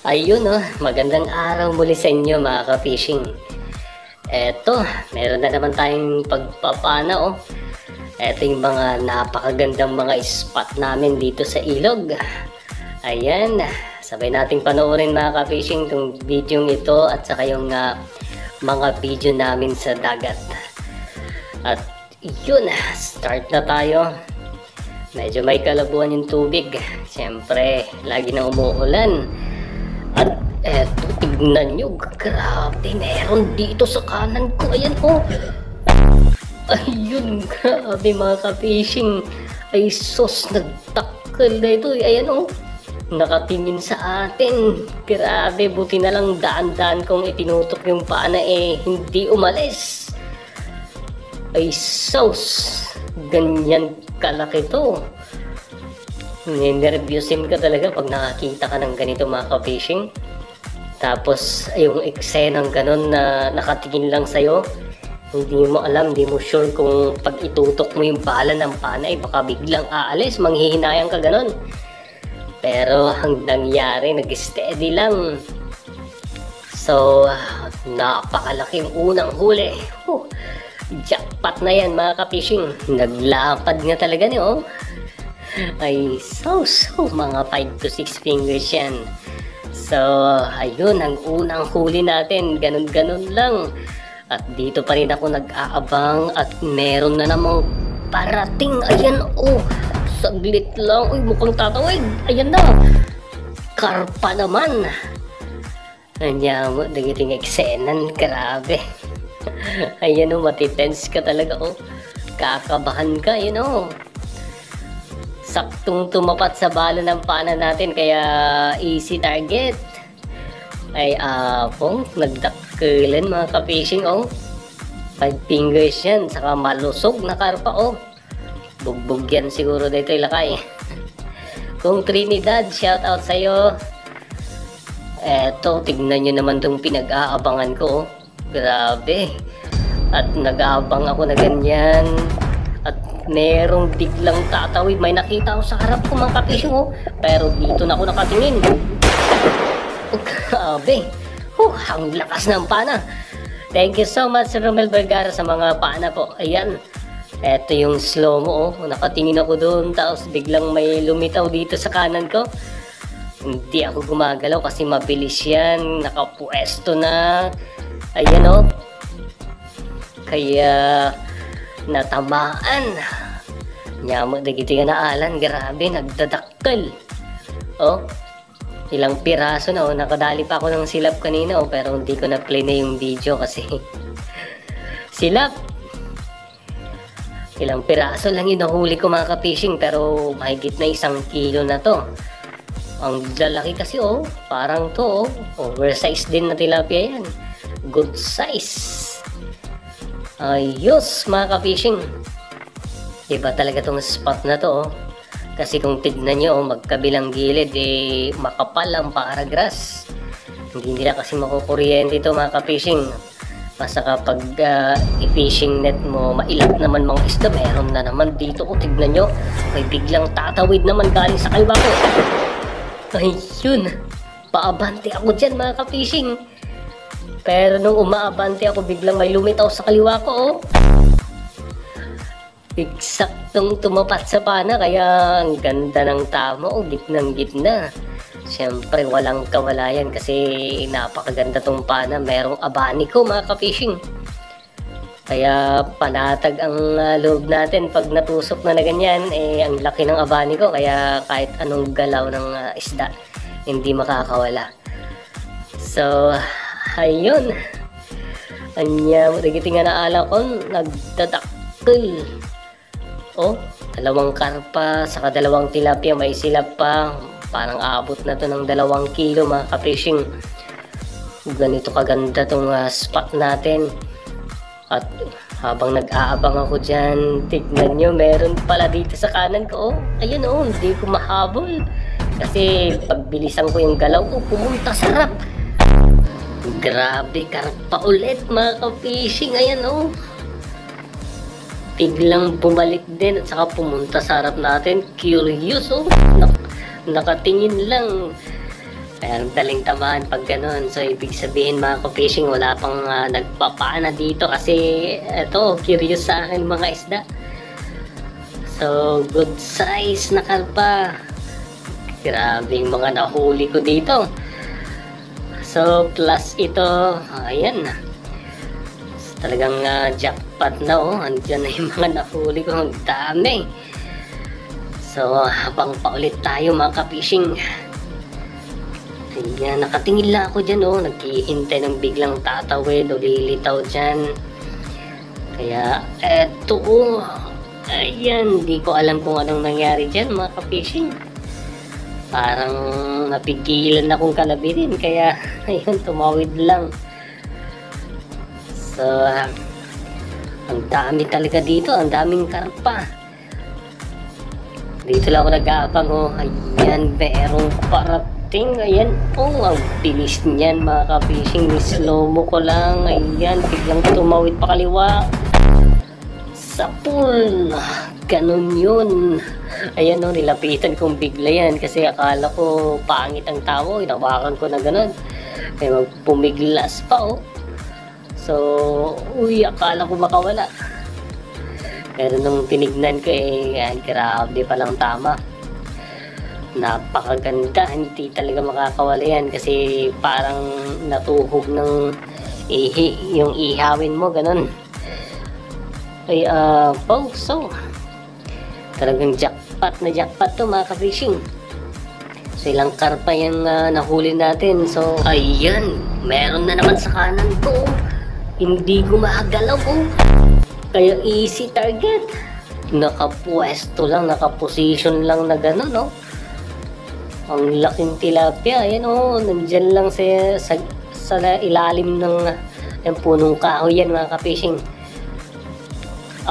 Ayun magandang araw muli sa inyo mga ka-fishing. Eto, meron na naman tayong pagpapana Eto yung mga napakagandang mga spot namin dito sa ilog. Ayan, sabay nating panoorin mga ka-fishing itong video ito at saka yung mga video namin sa dagat. At yun, start na tayo. Medyo may kalabuan yung tubig. Siyempre, lagi na umuulan. At eto, tignan nyo, grabe, meron dito sa kanan ko. Ayan ayun, grabe mga ka-fishing. Ay sus, nagtakal na ito. Ayan nakatingin sa atin. Grabe, buti na lang daan-daan kong itinutok yung pana hindi umalis. Ay sus, ganyan kalaki to. Ninervyusin ka talaga pag nakakita ka ng ganito mga ka-fishing. Tapos yung eksenang ganon na nakatingin lang sa'yo, hindi mo alam, hindi mo sure kung pag itutok mo yung bala ng pana baka biglang aalis, manghihinayang ka ganon. Pero ang nangyari, nag-steady lang. So napakalaking unang huli. Jackpot na yan mga ka-fishing. Naglapad nga talaga niyo. Ay so mga 5 to 6 fingers yan. So ayun, ang unang huli natin, ganun-ganun lang. At dito pa rin ako nag-aabang at meron na namang parating. Ayan saglit lang. Uy, mukhang tatawid. Ayan na, karpa naman. Anya mo, dagiting eksenan, grabe. Ayan matitense ka talaga kakabahan ka, saktong tumapat sa bala ng pana natin, kaya easy target. Ay nagdakkelan mga ka-fishing 5 fingers yan, saka malusog na karpa bugbog yan siguro dito ilakay. Kung Trinidad, shout out sa'yo. Eto, tignan nyo naman tong pinag-aabangan ko grabe. At nag-aabang ako na ganyan. At merong biglang tatawid. May nakita ako sa harap ko mga ka-fishing pero dito na ako nakatingin. Grabe. Ang lakas ng pana. Thank you so much Romel Vergara sa mga pana po. Ayan. Eto yung slow mo nakatingin ako doon, tapos biglang may lumitaw dito sa kanan ko. Hindi ako gumagalaw kasi mabilis yan. Nakapuesto na. Ayan kaya natamaan. Nyamo dagiti nga naalan, grabe, nagdadakkel. Ilang piraso na nakadali pa ako ng silap kanina pero hindi ko na play na yung video kasi silap. Ilang piraso lang yung nahuli ko mga ka-fishing, pero mahigit na 1 kilo na to. Ang lalaki kasi parang to oversized din na tilapia yan. Good size. Ayos mga ka-fishing. Iba talaga tong spot na to kasi kung tignan nyo magkabilang gilid makapal ang paragras. Hindi nila kasi makukuryente ito mga ka-fishing. Basta kapag i-fishing net mo mailat naman mga isda, meron na naman dito tignan nyo, may biglang tatawid naman galing sa kaliwa ko. Ayun, paabante ako dyan mga ka-fishing. Pero nung umaabante ako, biglang may lumitaw sa kaliwa ko eksaktong tumapat sa pana, kaya ang ganda ng tama gitnang gitna. Siyempre walang kawalayan kasi napakaganda tong pana. Merong abaniko mga ka-fishing. Kaya panatag ang loob natin pag natusok na ganyan. Ang laki ng abaniko, kaya kahit anong galaw ng isda hindi makakawala. So ayun, anya mo dagiti nga naala ko, nagdadakkel. Dalawang karpa saka 2 tilapia, may silap pa. Parang aabot na to ng 2 kilo mga ka-fishing. Ganito kaganda tong spot natin. At habang nag-aabang ako dyan, tignan nyo, meron pala dito sa kanan ko ayun hindi ko mahabol kasi pagbilisan ko yung galaw ko, pumunta sa harap. Grabe, karpa ulit mga ka-fishing. Ayan biglang bumalik din at saka pumunta sa harap natin. Curious nakatingin lang. Kaya ang daling tamaan pag ganun. So ibig sabihin mga ka-fishing, wala pang nagpapana dito kasi eto, curious sa akin mga isda. So good size na karpa. Grabe yung mga nahuli ko dito. So plus ito, ayan. Talagang jackpot na andyan na yung mga nahuli ko, ang dami. So habang paulit tayo mga ka-fishing, ayan, nakatingin lang ako dyan naghihintay ng biglang tatawid o lilitaw dyan. Kaya eto ayan, di ko alam kung anong nangyari dyan mga ka-fishing. Parang napigilan akong kalabitin kaya ayun, tumawid lang. So ang dami talaga dito, ang daming karpa. Dito lang ako nag-aabang ayan, merong parating. Ayan ang bilis niyan mga ka-fishing. Slow mo ko lang, ayan, biglang tumawid pa kaliwa sa pool. Ganun yun. Ayan nilapitan kong bigla yan kasi akala ko pangit ang tao, inawakan ko na ganun, kaya pumiglas pa so akala ko makawala, pero nung tinignan ko grabe palang tama. Napakaganda, hindi talaga makakawala yan kasi parang natuhog ng ihi, yung ihawin mo ganun. So talagang jackpot na jackpot to mga ka-fishing. So ilang karpa yung nahuli natin. So ayan, meron na naman sa kanan ko. Hindi ko makagalaw kaya easy target. Nakapwesto lang, nakaposition lang na gano'n Ang laking tilapia. Ayan nandyan lang sa ilalim ng punong kahoy yan mga ka-fishing.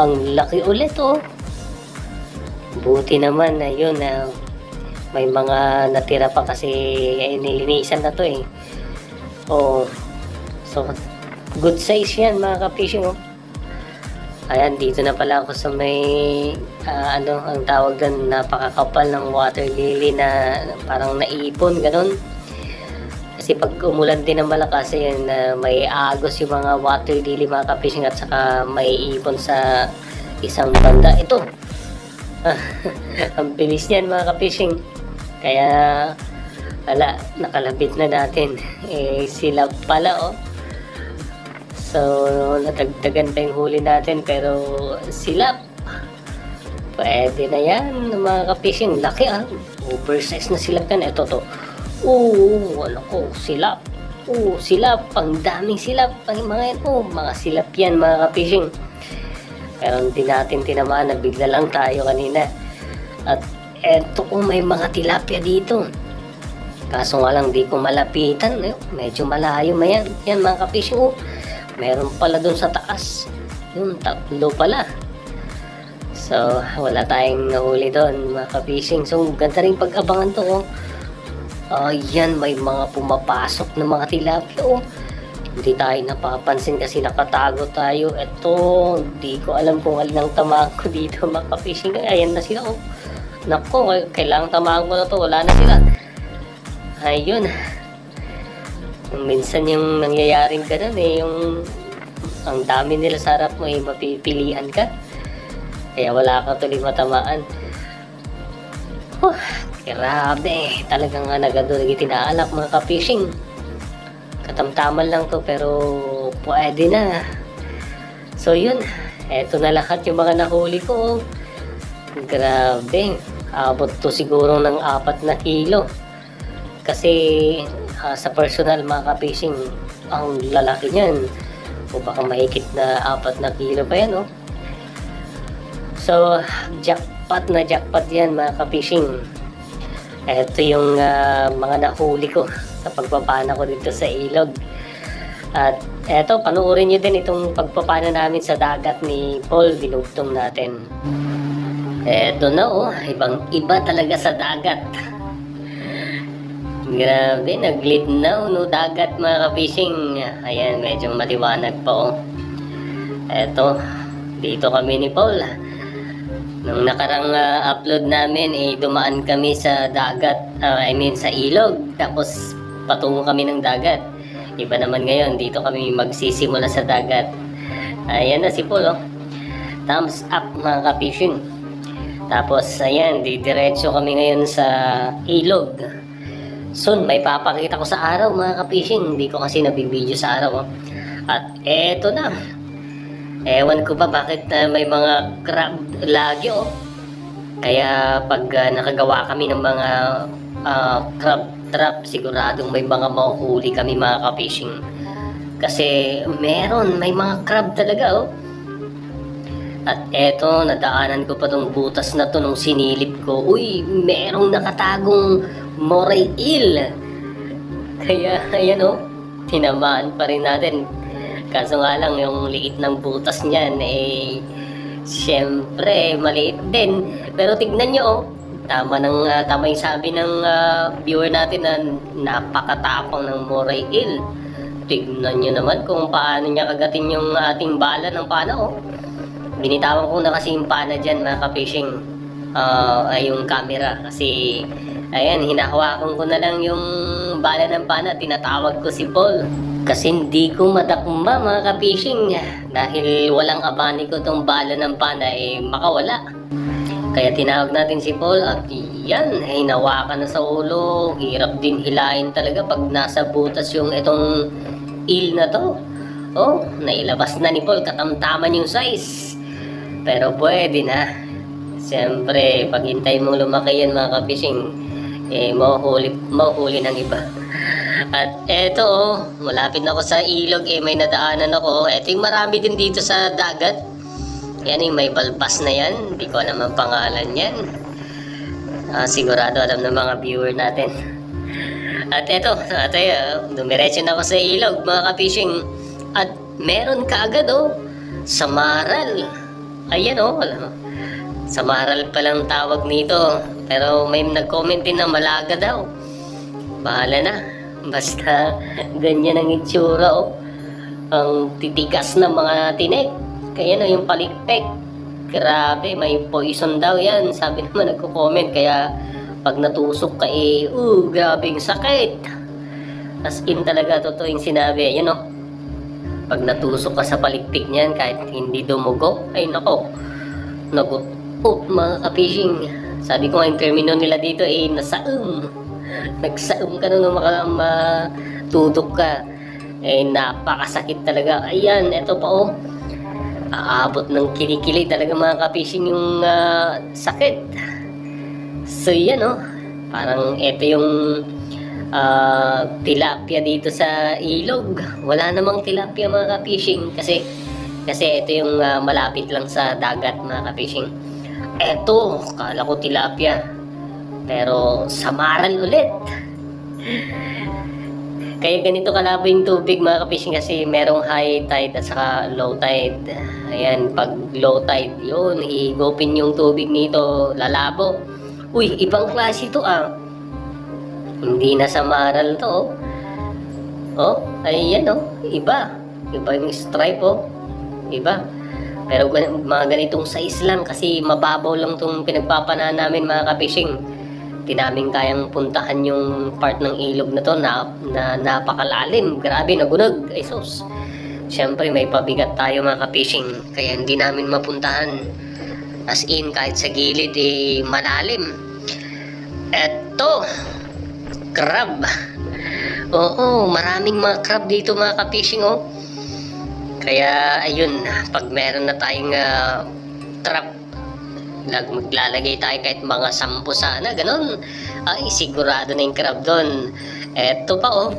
Ang laki ulit Buti naman ayun may mga natira pa kasi nilinisan na to so good size yan mga ka-fishing Ayan, dito na pala ako sa may ang tawag doon, napakakapal ng water lily na parang naipon ganun. Kasi pag umulan din ng malakas may agos yung mga water lily mga ka-fishing at saka may ipon sa isang banda. Ito ang bilis niyan mga ka-fishing. Kaya nakalabit na natin sila pala so natagdagan pa yung huli natin pero silap pwede na yan mga ka-fishing. Laki oversize na silap yan. Ito silap silap, ang daming silap mga yan mga silap yan mga ka-fishing. Pero hindi natin tinamaan, nabigla lang tayo kanina. At eto may mga tilapia dito. Kaso nga lang di ko malapitan. Medyo malayo yan mga ka-fishing. Meron pala dun sa taas. Yun, 3 pala. So wala tayong nahuli doon mga ka-fishing. So ganda rin pag-abangan to ayan, may mga pumapasok na mga tilapia Hindi tayo napapansin kasi nakatago tayo. Ito, hindi ko alam kung alin ang tamaan ko dito mga ka-fishing. Ayan na sila Nako, kailangan tamaan ko na to. Wala na sila. Ayun. Minsan yung nangyayaring ganun yung ang dami nila sa harap mo mapipilian ka. Kaya wala ka tuloy matamaan. Grabe. Talagang nagadulag itinaalak mga ka-fishing. Katamtaman lang to pero pwede na. So yun, eto na lahat yung mga nahuli ko Grabe, abot to siguro ng 4 na kilo. Kasi sa personal mga ka-fishing, ang lalaki niyan. O baka mahigit na 4 na kilo pa yan So jackpot na jackpot yan mga ka-fishing. Ito yung mga nahuli ko sa pagpapana ko dito sa ilog. At eto, panuorin nyo din itong pagpapana namin sa dagat ni Paul. Dinugtong natin. Eto na ibang iba talaga sa dagat. Grabe, nag-lead na dagat mga ka-fishing. Ayan, medyo maliwanag pa Eto, dito kami ni Paul. Nung nakarang upload namin dumaan kami sa dagat, sa ilog. Tapos patungo kami ng dagat. Iba naman ngayon, dito kami magsisimula sa dagat. Ayan na si Paul, oh. Thumbs up mga ka-fishing. Tapos ayan, didiretso kami ngayon sa ilog. Soon, may papakita ko sa araw mga ka-fishing. Hindi ko kasi nabibideo sa araw, oh. At eto na. Ewan ko ba bakit may mga crab lagi, oh. Kaya pag nakagawa kami ng mga crab trap, siguradong may mga mahuhuli kami mga ka-fishing. Kasi may mga crab talaga, oh. At eto, nadaanan ko pa tong butas na to nung sinilip ko. Uy, merong nakatagong moray eel. Kaya, ayan, oh, tinamaan pa rin natin. Kaso nga lang, yung liit ng butas niyan, siyempre, maliit din. Pero tignan nyo, oh. Tama yung sabi ng viewer natin na napakatapang ng moray eel. Tignan nyo naman kung paano niya kagatin yung ating bala ng pana, oh. Binitawan ko na kasi yung pana dyan mga ka-fishing, ay yung camera. Kasi, ayan, hinahawakan ko na lang yung bala ng pana, tinatawag ko si Paul. Kasi hindi ko madakma mga ka-fishing. Dahil walang abani ko tong bala ng pana, makawala. Kaya tinawag natin si Paul at yan, hinawakan na sa ulo. Hirap din hilain talaga pag nasa butas yung itong eel na to. Oh, nailabas na ni Paul, katamtaman yung size. Pero pwede na. Siyempre, pag hintay mong lumaki yan mga ka-fishing, mahuhuli ng iba. At eto, oh, malapit na ako sa ilog, may nadaanan ako. Eto yung marami din dito sa dagat. Yan yung may balbas na yan. Hindi ko alam ang pangalan yan. Sigurado alam ng mga viewer natin. At eto, dumiretso na ako sa ilog mga ka-fishing. At meron kaagad, oh, samaral. Ayan, oh, samaral palang tawag nito. Pero may nag-comment din na malaga daw. Bahala na. Basta ganyan ang itsura, oh. Ang titigas ng mga tinik. Kaya no, yung palikpik, grabe, may poison daw yan. Sabi naman nagko-comment, kaya pag natusok ka grabing sakit. As in talaga, totoo yung sinabi. Yan, oh. Pag natusok ka sa palikpik niyan, kahit hindi dumugo, ay nako, nagutot mga ka-fishing. Sabi ko nga yung termino nila dito, nasaum. Nagsaum ka nung matudok ka. Napakasakit talaga. Ayan, eto pa, oh. Aabot ng kilikili talaga mga ka-fishing yung sakit. So yan, oh. Parang ito yung tilapia dito sa ilog. Wala namang tilapia mga ka-fishing kasi ito yung malapit lang sa dagat mga ka-fishing. Eto, kala ko tilapia, pero samaral ulit. Kaya ganito kalabo yung tubig mga ka-fishing kasi merong high tide at saka low tide. Ayan, pag low tide, yun, higopin yung tubig nito, lalabo. Uy, ibang klase ito, ah. Hindi na samaral to, oh. Oh, ayan, oh, iba. Iba yung stripe, oh. Iba. Pero mga ganitong size lang kasi mababaw lang itong pinagpapanahan namin mga ka-fishing. Di namin kayang puntahan yung part ng ilog na to na napakalalim. Grabe, nagunog. Ay sus. Siyempre may pabigat tayo mga ka-fishing, kaya hindi namin mapuntahan. As in, kahit sa gilid malalim. Eto, crab. Oo, maraming mga crab dito mga ka-fishing, oh. Kaya ayun, pag meron na tayong trap, maglalagay tayo kahit mga 10 sana, ganun. Ay, sigurado na yung crab doon. Eto pa, oh.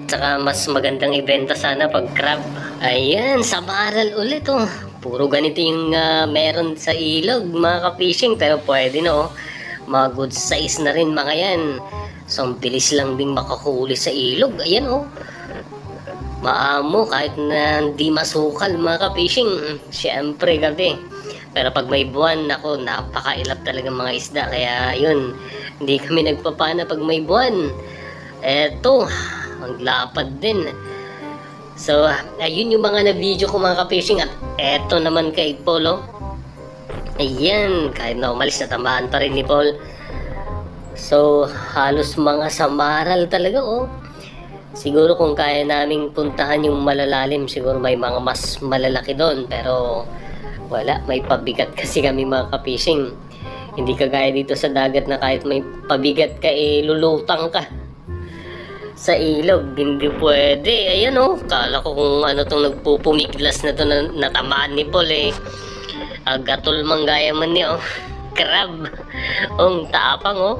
Tsaka mas magandang ibenta sana pag crab. Ayan, samaral ulit, oh. Puro ganito yung meron sa ilog mga ka-fishing, pero pwede, no. Mga good size na rin mga yan. So, ang bilis lang ding makahuli sa ilog. Ayan, oh. Maamo kahit na hindi masukal mga ka-fishing. Siyempre gabi. Pero pag may buwan, ako, napakailap talaga mga isda. Kaya yun, hindi kami nagpapana pag may buwan. Eto, ang lapad din. So, ayun yung mga na-video ko mga ka-fishing. At eto naman kay Paul, oh. Ayan, kahit na umalis na tamaan pa rin ni Paul. So, halos mga samaral talaga, oh. Siguro kung kaya naming puntahan yung malalalim, siguro may mga mas malalaki doon. Pero, wala. May pabigat kasi kami mga ka-fishing. Hindi kagaya dito sa dagat na kahit may pabigat ka, lulutang ka sa ilog. Hindi pwede. Ayan, oh. Kala ko kung ano tong nagpupumiglas na to na natamaan ni Paul, Gatol manggaya man niya, oh. Crab. Ang tapang, oh.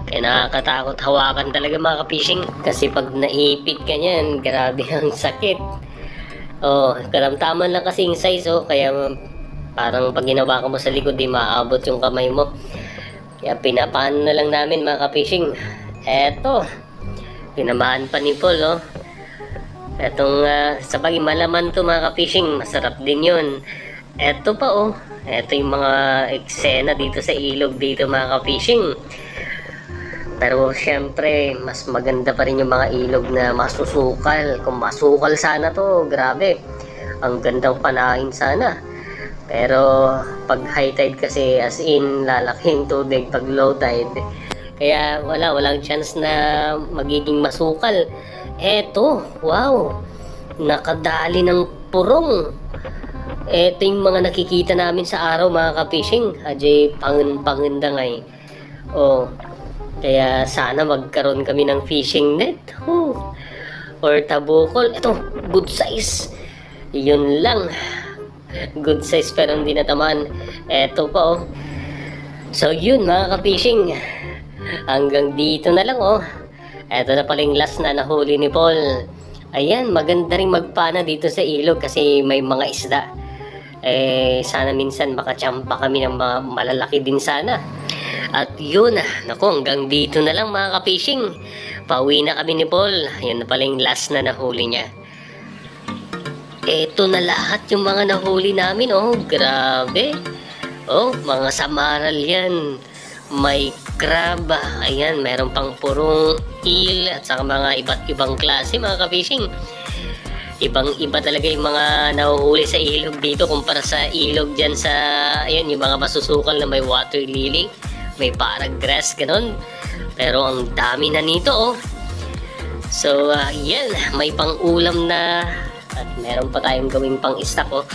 Kaya nakakatakot hawakan talaga mga ka-fishing. Kasi pag naipit ka niyan, grabe ang sakit. Oh, karamtaman lang kasing size, oh. Kaya parang pag ginawa ka mo sa likod, di maaabot yung kamay mo. Kaya pinapaan na lang namin mga ka-fishing. Eto. Pinamahan pa ni Paul, oh. Etong, sabagay malaman to mga ka-fishing. Masarap din yun. Eto pa, oh. Eto yung mga eksena dito sa ilog dito mga ka-fishing. Pero syempre, mas maganda pa rin yung mga ilog na masusukal. Kung masukal sana to, grabe. Ang gandang panahin sana. Pero pag high tide kasi, as in, lalaki yung tubig pag low tide. Kaya walang chance na magiging masukal. Eto, wow. Nakadali ng purong. Ito yung mga nakikita namin sa araw mga ka-fishing. Ajay pangandangay. Oh, kaya sana magkaroon kami ng fishing net. Or tabukol. Ito, good size. Yun lang. Good size pero hindi natamaan. Ito pa, oh. So yun mga ka-fishing. Hanggang dito na lang, oh. Ito na pala yung last na nahuli ni Paul. Ayan, maganda rin magpana dito sa ilog kasi may mga isda. Sana minsan makachampa kami ng mga malalaki din sana. At yun, naku, hanggang dito na lang mga ka-fishing. Pauwi na kami ni Paul. Yun na pala yung last na nahuli niya. Eto na lahat yung mga nahuli namin, oh. Grabe. Oh, mga samaral yan. May crab. Ayan, meron pang purong eel at saka mga iba't ibang klase mga ka-fishing. Ibang-iba talaga yung mga nahuhuli sa ilog dito kumpara sa ilog dyan sa, ayan, yung mga masusukal na may water lily, may parang grass, ganun. Pero ang dami na nito, oh. So, yan, may pang-ulam na at meron pa tayong gawing pang-stock, oh.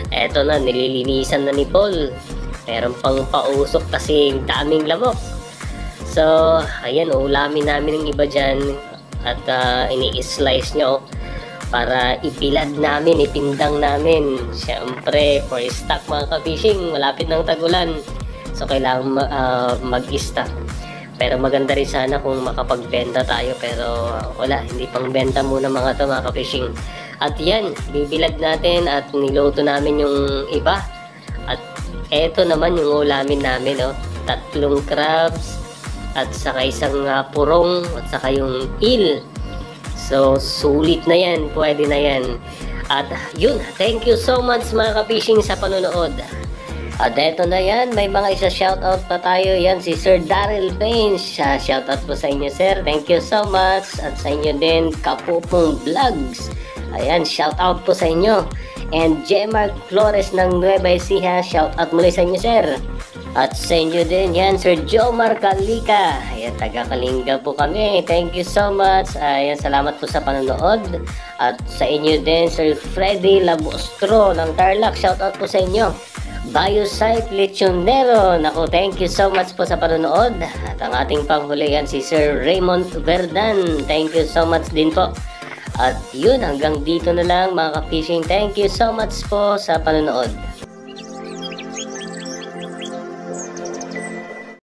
Eto na, nililinisan na ni Paul. Meron pang pausok kasi daming lamok. So, ayan, ulamin namin ng iba dyan at ini-slice nyo, oh, para ipilad namin, ipindang namin. Siyempre, for stock mga ka-fishing, malapit ng tagulan. So, kailangan mag-stock. Pero maganda rin sana kung makapagbenta tayo. Pero wala, hindi pang benta muna mga to mga ka-fishing. At yan, bibilad natin at niluto namin yung iba. At eto naman yung ulamin namin, oh. 3 crabs at saka isang purong at saka yung eel. So, sulit na yan. Pwede na yan. At yun, thank you so much mga ka-fishing sa panonood. At eto na yan, may mga isa-shoutout pa tayo. Yan, si Sir Daryl Payne. Shoutout po sa inyo, sir. Thank you so much. At sa inyo din, Kapupong Vlogs. Ayan, shoutout po sa inyo. And Jemar Flores ng Nueva Ecija. Shoutout muli sa inyo, sir. At sa inyo din yan, Sir Jomar Kalika. Ayan, taga-Kalinga po kami. Thank you so much. Ayan, salamat po sa panonood. At sa inyo din, Sir Freddy Labostro ng Tarlac. Shoutout po sa inyo. Biosite Lechonero. Naku, thank you so much po sa panonood. At ang ating panghulihan si Sir Raymond Verdan. Thank you so much din po. At yun, hanggang dito na lang mga ka-fishing. Thank you so much po sa panonood.